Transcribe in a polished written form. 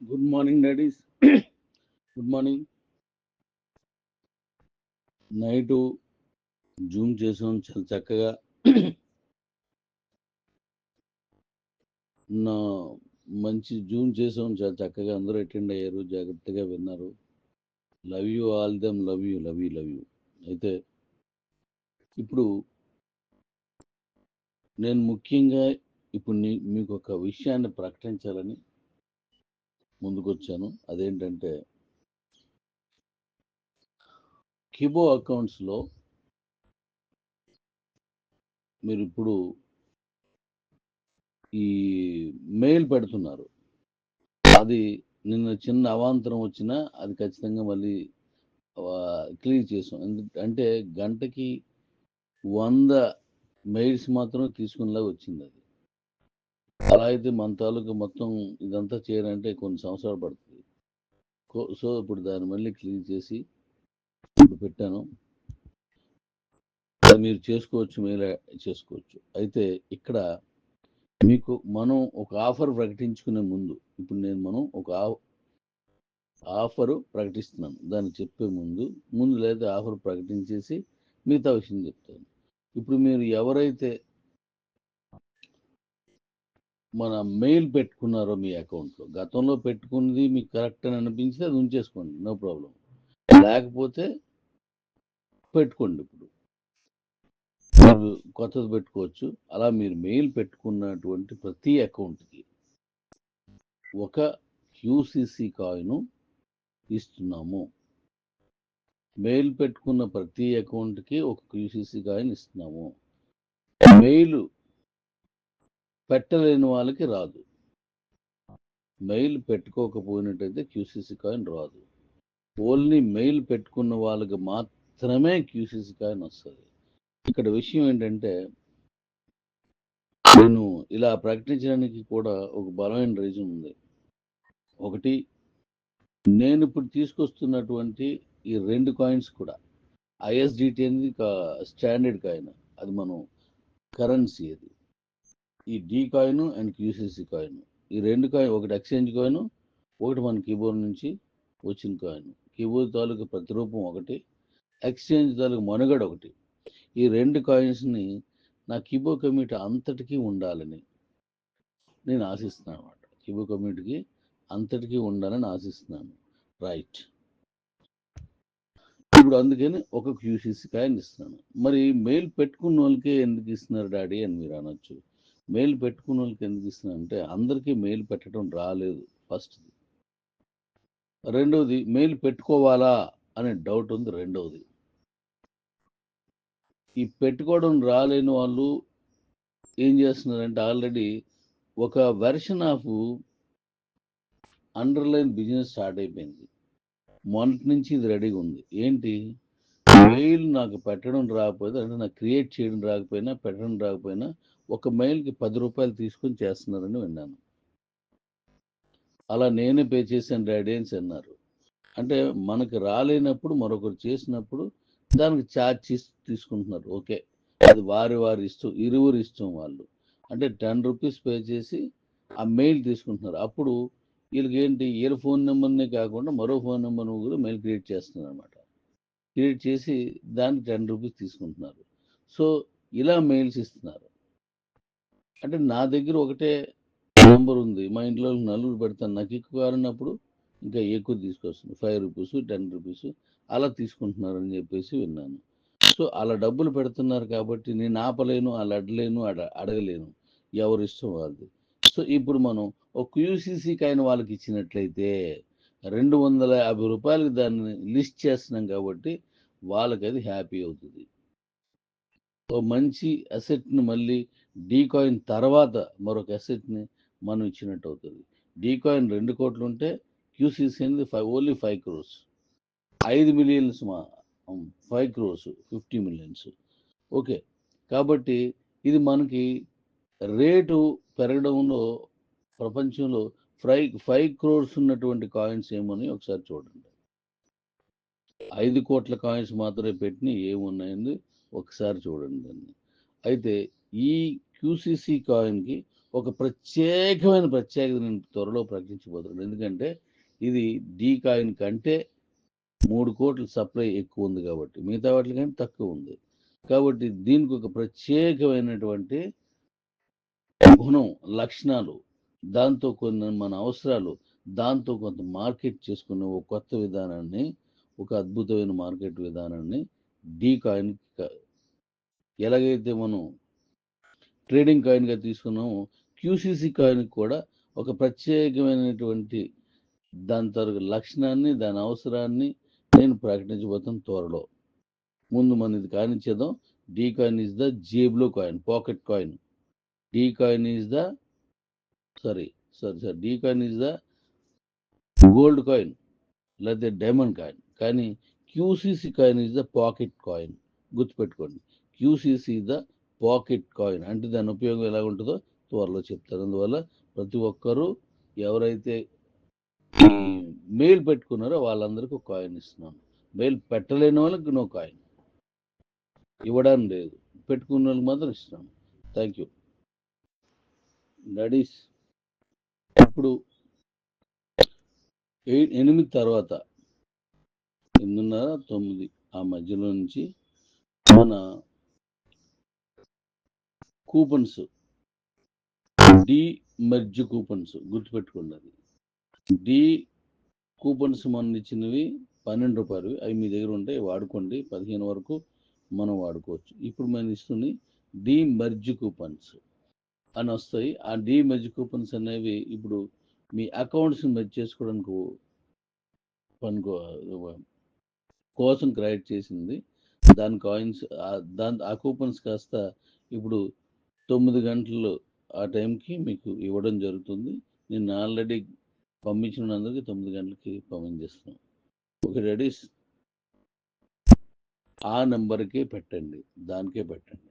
Good morning daddy's. Good morning. Night Zoom చేసాం చాలా చక్కగా. నా మంచి జూమ్ చేసాం చాలా చక్కగా. అందరూ అటెండ్ అయ్యారు, జాగ్రత్తగా విన్నారు. Love you all them, love you love you love you. అయితే ఇప్పుడు నేను ముఖ్యంగా ఇప్పుడు మీకు ఒక విషయాన్ని ప్రకటించాలని ముందుకొచ్చాను. అదేంటంటే కిబో అకౌంట్స్లో మీరు ఇప్పుడు ఈ మెయిల్ పెడుతున్నారు. అది నిన్న చిన్న అవాంతరం వచ్చినా అది ఖచ్చితంగా మళ్ళీ క్లియర్ చేసాం. అంటే గంటకి 100 మెయిల్స్ మాత్రం తీసుకునేలాగా వచ్చింది అది. అలా అయితే మన తాలూకు మొత్తం ఇదంతా చేయాలంటే కొన్ని సంవత్సరాలు పడుతుంది. సో ఇప్పుడు దాన్ని మళ్ళీ క్లియర్ చేసి ఇప్పుడు పెట్టాను. అది మీరు చేసుకోవచ్చు, మెయిల్ చేసుకోవచ్చు. అయితే ఇక్కడ మీకు మనం ఒక ఆఫర్ ప్రకటించుకునే ముందు ఇప్పుడు మనం ఒక ఆఫర్ ప్రకటిస్తున్నాను. దాన్ని చెప్పే ముందు లేదా ఆఫర్ ప్రకటించేసి మిగతా విషయం చెప్తాను. ఇప్పుడు మీరు ఎవరైతే మన మెయిల్ పెట్టుకున్నారో మీ అకౌంట్లో, గతంలో పెట్టుకున్నది మీకు కరెక్ట్ అని అనిపించి అది ఉంచేసుకోండి, నో ప్రాబ్లం. లేకపోతే పెట్టుకోండి. ఇప్పుడు మీరు కొత్తది పెట్టుకోవచ్చు. అలా మీరు మెయిల్ పెట్టుకున్నటువంటి ప్రతి అకౌంట్కి ఒక క్యూసిసి కాయిన్ ఇస్తున్నాము. మెయిల్ పెట్టుకున్న ప్రతి అకౌంట్కి ఒక క్యూసిసి కాయిన్ ఇస్తున్నాము. మెయిల్ పెట్టలేని వాళ్ళకి రాదు. మెయిల్ పెట్టుకోకపోయినట్టయితే క్యూసిసి కాయిన్ రాదు. ఓన్లీ మెయిల్ పెట్టుకున్న వాళ్ళకి మాత్రమే క్యూసిసి కాయిన్ వస్తుంది. ఇక్కడ విషయం ఏంటంటే నేను ఇలా ప్రకటించడానికి కూడా ఒక బలమైన రీజన్ ఉంది. ఒకటి, నేను ఇప్పుడు తీసుకొస్తున్నటువంటి ఈ 2 కాయిన్స్ కూడా ఐఎస్డిటి అనేది స్టాండర్డ్ కాయిన్, అది మనం కరెన్సీ. అది ఈ D coin and QCC coin, ఈ 2 కాయిన్, ఒకటి ఎక్స్చేంజ్ కాయిన్, ఒకటి మన కీబోర్డ్ నుంచి వచ్చిన కాయిన్. కీబోర్డ్ తాలూకు ప్రతిరూపం ఒకటి, ఎక్స్చేంజ్ తాలూకు మనుగడ ఒకటి. ఈ 2 కాయిన్స్ని నా కీబో కమ్యూనిటీ అంతటికీ ఉండాలని నేను ఆశిస్తున్నాను అనమాట. కీబో కమ్యూనిటీకి అంతటికీ ఉండాలని ఆశిస్తున్నాను. రైట్. ఇప్పుడు అందుకని ఒక క్యూసిసి కాయిన్ ఇస్తున్నాను. మరి మెయిల్ పెట్టుకున్న వాళ్ళకే ఎందుకు ఇస్తున్నారు డాడీ అని మీరు అనొచ్చు. మెయిల్ పెట్టుకున్న వాళ్ళకి ఎందుకు ఇస్తున్నారు అంటే అందరికీ మెయిల్ పెట్టడం రాలేదు, ఫస్ట్. రెండవది, మెయిల్ పెట్టుకోవాలా అనే డౌట్ ఉంది. రెండవది, ఈ పెట్టుకోవడం రాలేని వాళ్ళు ఏం చేస్తున్నారంటే ఆల్రెడీ ఒక version of underline business start అయిపోయింది. మొన్నటి నుంచి ఇది రెడీగా ఉంది. ఏంటి, మెయిల్ నాకు పెట్టడం రాకపోతే, అంటే నాకు క్రియేట్ చేయడం రాకపోయినా, పెట్టడం రాకపోయినా ఒక మెయిల్కి 10 రూపాయలు తీసుకొని చేస్తున్నారని విన్నాను. అలా నేనే పే చేశాను డాడీ అని అన్నారు. అంటే మనకు రాలేనప్పుడు మరొకరు చేసినప్పుడు దానికి ఛార్జ్ తీసుకుంటున్నారు. ఓకే, అది వారి ఇష్టం, ఇరువురు ఇష్టం. వాళ్ళు అంటే 10 రూపీస్ పే చేసి ఆ మెయిల్ తీసుకుంటున్నారు. అప్పుడు వీళ్ళకి ఏంటి, వీళ్ళ ఫోన్ నెంబర్నే కాకుండా మరో ఫోన్ నెంబర్ కూడా మెయిల్ క్రియేట్ చేస్తున్నారు అనమాట. క్రియేట్ చేసి దానికి 10 రూపీస్ తీసుకుంటున్నారు. సో ఇలా మెయిల్స్ ఇస్తున్నారు. అంటే నా దగ్గర ఒకటే నెంబర్ ఉంది, మా ఇంట్లో నలుగురు పెడతాను, నాకు ఎక్కువ కావాలన్నప్పుడు ఇంకా ఎక్కువ తీసుకొస్తుంది, 5 రూపీస్, 10 రూపీస్ అలా తీసుకుంటున్నారని చెప్పేసి విన్నాను. సో అలా డబ్బులు పెడుతున్నారు కాబట్టి నేను ఆపలేను, అలా అడలేను, అడగలేను, ఎవరి ఇష్టం వాళ్ళది. సో ఇప్పుడు మనం ఒక యూసీసీ కాయిన్ వాళ్ళకి ఇచ్చినట్లయితే 250 రూపాయలకి దాన్ని లిస్ట్ చేస్తున్నాం కాబట్టి వాళ్ళకి అది హ్యాపీ అవుతుంది. ఓ మంచి అసెట్ని మళ్ళీ డీ కాయిన్ తర్వాత మరొక అసెట్ని మనం ఇచ్చినట్టు అవుతుంది. డీ కాయిన్ 2 కోట్లు ఉంటే క్యూసీసీ అనేది only 5 crores, 5 millions, 5 crores 50 millions. Okay, కాబట్టి ఇది మనకి రేటు పెరగడంలో ప్రపంచంలో 5 crores ఉన్నటువంటి కాయిన్స్ ఏమని ఒకసారి చూడండి. 5 కోట్ల కాయిన్స్ మాత్రమే పెట్టిన ఏమున్నాయని ఒకసారి చూడండి దాన్ని. అయితే ఈ క్యూసీసీ కాయిన్కి ఒక ప్రత్యేకత నేను త్వరలో ప్రకటించబోతున్నాను. ఎందుకంటే ఇది డీ కాయిన్ కంటే 3 కోట్ల సప్లై ఎక్కువ ఉంది కాబట్టి, మిగతా వాటి కంటే తక్కువ ఉంది. కాబట్టి దీనికి ఒక ప్రత్యేకమైనటువంటి గుణం, లక్షణాలు, దాంతో కొన్ని మన అవసరాలు, దాంతో కొంత మార్కెట్ చేసుకునే ఒక కొత్త విధానాన్ని, ఒక అద్భుతమైన మార్కెట్ విధానాన్ని డీ కాయిన్ ఎలాగైతే మనం ట్రేడింగ్ కాయిన్గా తీసుకున్నామో, క్యూసీసీ కాయిన్ కూడా ఒక ప్రత్యేకమైనటువంటి దాని తరగతి లక్షణాన్ని, దాని అవసరాన్ని నేను ప్రకటించబోతాను త్వరలో. ముందు మనం ఇది కానిచ్చేద్దాం. డీ కాయిన్ ఈజ్ ద జేబులో coin, pocket coin. D coin is the D coin is the gold coin లేకపోతే డైమండ్ కాయిన్. కానీ QCC coin is the pocket coin. గుర్తుపెట్టుకోండి, క్యూసీసీ ద పాకెట్ కాయిన్. అంటే దాని ఉపయోగం ఎలా ఉంటుందో త్వరలో చెప్తారు. అందువల్ల ప్రతి ఒక్కరూ ఎవరైతే ఈ మెయిల్ పెట్టుకున్నారో వాళ్ళందరికీ కాయిన్ ఇస్తున్నాను. మెయిల్ పెట్టలేని వాళ్ళకి నో కాయిన్ ఇవ్వడానికి లేదు, పెట్టుకున్న వాళ్ళకి మాత్రం ఇస్తున్నాను. Thank you daddy's. ఇప్పుడు 8 తర్వాత 8:30, 9 ఆ మధ్యలో నుంచి మన కూపన్స్, డి మెర్జ్ కూపన్స్ గుర్తుపెట్టుకోండి. అది డి కూపన్స్ మొన్న ఇచ్చినవి 12 రూపాయలు, అవి మీ దగ్గర ఉంటాయి, వాడుకోండి. 15 వరకు మనం వాడుకోవచ్చు. ఇప్పుడు మనం ఇస్తుంది డి మెర్జ్ కూపన్స్ అని వస్తాయి. ఆ డి మెర్జ్ కూపన్స్ అనేవి ఇప్పుడు మీ అకౌంట్స్ మెర్జ్ చేసుకోవడానికి కోసం క్రియేట్ చేసింది. దాని కాయిన్స్, ఆ కూపన్స్ కాస్త ఇప్పుడు 9 గంటలు ఆ టైంకి మీకు ఇవ్వడం జరుగుతుంది. నేను ఆల్రెడీ పంపించిన అందరికీ 9 గంటలకి పంపించేస్తున్నాను. ఓకే డాడీస్, ఆ నెంబర్కే పెట్టండి, దానికే పెట్టండి.